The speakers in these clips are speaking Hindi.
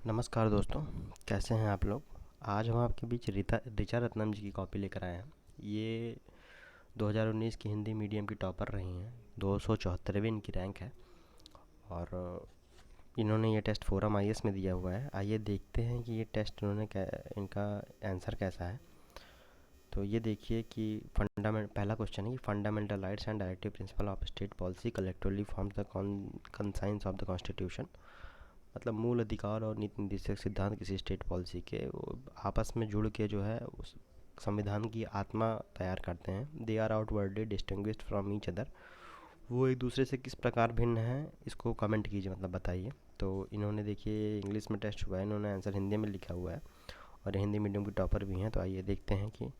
नमस्कार दोस्तों, कैसे हैं आप लोग। आज हम आपके बीच ऋचा रत्नम जी की कॉपी लेकर आए हैं। ये 2019 की हिंदी मीडियम की टॉपर रही हैं। 274वीं इनकी रैंक है और इन्होंने ये टेस्ट फोरम आईएएस में दिया हुआ है। आइए देखते हैं कि ये टेस्ट इनका आंसर कैसा है। तो ये देखिए कि पहला क्वेश्चन है कि fundamental rights and directive principle of state policy collectively forms the conscience of the constitution. मतलब मूल अधिकार और नीति निर्देशक सिद्धांत किसी स्टेट पॉलिसी के वो आपस में जुड़ के जो है उस संविधान की आत्मा तैयार करते हैं। They are outwardly distinguished from each other. वो एक दूसरे से किस प्रकार भिन्न है, इसको कमेंट कीजिए, मतलब बताइए। तो इन्होंने देखिए इंग्लिश में टेस्ट हुआ है, इन्होंने आंसर हिंदी में लिखा हुआ है और हिंदी मीडियम की टॉपर भी हैं। तो आइए देखते हैं कि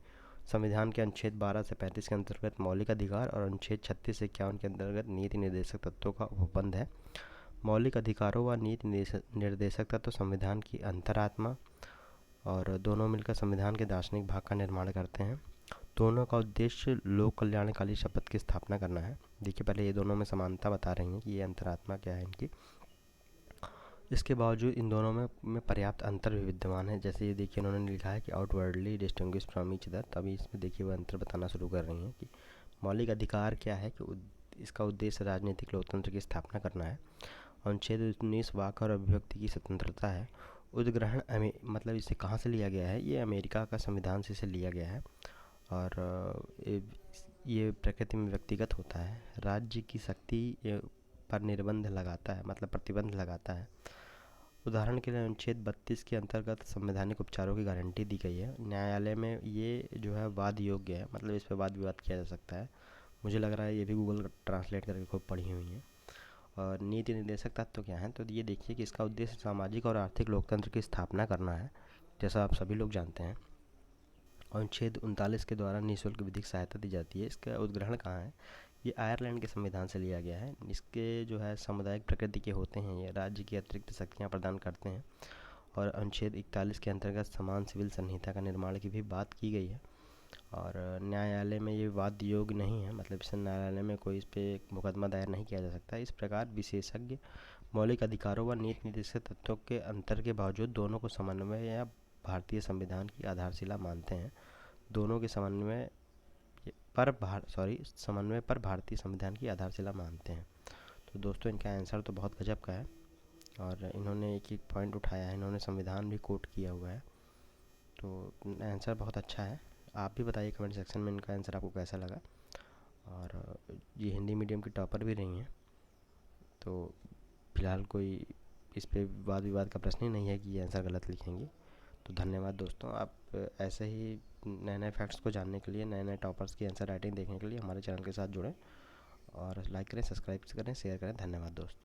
संविधान के अनुच्छेद 12 से 35 के अंतर्गत मौलिक अधिकार और अनुच्छेद 36 से 51 के अंतर्गत नीति निर्देशक तत्वों का उपबंध है। मौलिक अधिकारों व नीति निर्देशक तत्व संविधान की अंतरात्मा और दोनों मिलकर संविधान के दार्शनिक भाग का निर्माण करते हैं। दोनों का उद्देश्य लोक कल्याणकारी शपथ की स्थापना करना है। देखिए पहले ये दोनों में समानता बता रही हैं कि ये अंतरात्मा क्या है इनकी। इसके बावजूद इन दोनों में पर्याप्त अंतर भी विद्यमान है। जैसे ये देखिए उन्होंने लिखा है कि outwardly distinguish from each other, तभी इसमें देखिए वो अंतर बताना शुरू कर रही हैं कि मौलिक अधिकार क्या है, कि इसका उद्देश्य राजनीतिक लोकतंत्र की स्थापना करना है। अनुच्छेद 19 वाक और अभिव्यक्ति की स्वतंत्रता है। उद्ग्रहण मतलब इसे कहाँ से लिया गया है, ये अमेरिका का संविधान से इसे लिया गया है और ये प्रकृति में व्यक्तिगत होता है। राज्य की शक्ति पर निर्बंध लगाता है, मतलब प्रतिबंध लगाता है। उदाहरण के लिए अनुच्छेद 32 के अंतर्गत संवैधानिक उपचारों की गारंटी दी गई है। न्यायालय में ये जो है वाद योग्य है, मतलब इस पर वाद विवाद किया जा सकता है। मुझे लग रहा है ये भी गूगल ट्रांसलेट करके खूब पढ़ी हुई है। और नीति निर्देशक तत्व क्या हैं, तो ये देखिए कि इसका उद्देश्य सामाजिक और आर्थिक लोकतंत्र की स्थापना करना है, जैसा आप सभी लोग जानते हैं। अनुच्छेद 39 के द्वारा निःशुल्क विधिक सहायता दी जाती है। इसका उद्ग्रहण कहाँ है, ये आयरलैंड के संविधान से लिया गया है। इसके जो है सामुदायिक प्रकृति के होते हैं, ये राज्य की अतिरिक्त शक्तियाँ प्रदान करते हैं। और अनुच्छेद 41 के अंतर्गत समान सिविल संहिता का निर्माण की भी बात की गई है। और न्यायालय में ये वाद योग्य नहीं है, मतलब इस न्यायालय में कोई इस पर मुकदमा दायर नहीं किया जा सकता। इस प्रकार विशेषज्ञ मौलिक अधिकारों व नीति निर्देशक तत्वों के अंतर के बावजूद दोनों को समन्वय या भारतीय संविधान की आधारशिला मानते हैं। दोनों के समन्वय पर भारतीय संविधान की आधारशिला मानते हैं। तो दोस्तों इनका आंसर तो बहुत गजब का है और इन्होंने एक एक पॉइंट उठाया है, इन्होंने संविधान भी कोट किया हुआ है। तो आंसर बहुत अच्छा है। आप भी बताइए कमेंट सेक्शन में इनका आंसर आपको कैसा लगा। और ये हिंदी मीडियम की टॉपर भी रही हैं, तो फिलहाल कोई इस पे वाद विवाद का प्रश्न ही नहीं है कि ये आंसर गलत लिखेंगे। तो धन्यवाद दोस्तों। आप ऐसे ही नए नए फैक्ट्स को जानने के लिए, नए नए टॉपर्स की आंसर राइटिंग देखने के लिए हमारे चैनल के साथ जुड़ें और लाइक करें, सब्सक्राइब करें, शेयर करें। धन्यवाद दोस्तों।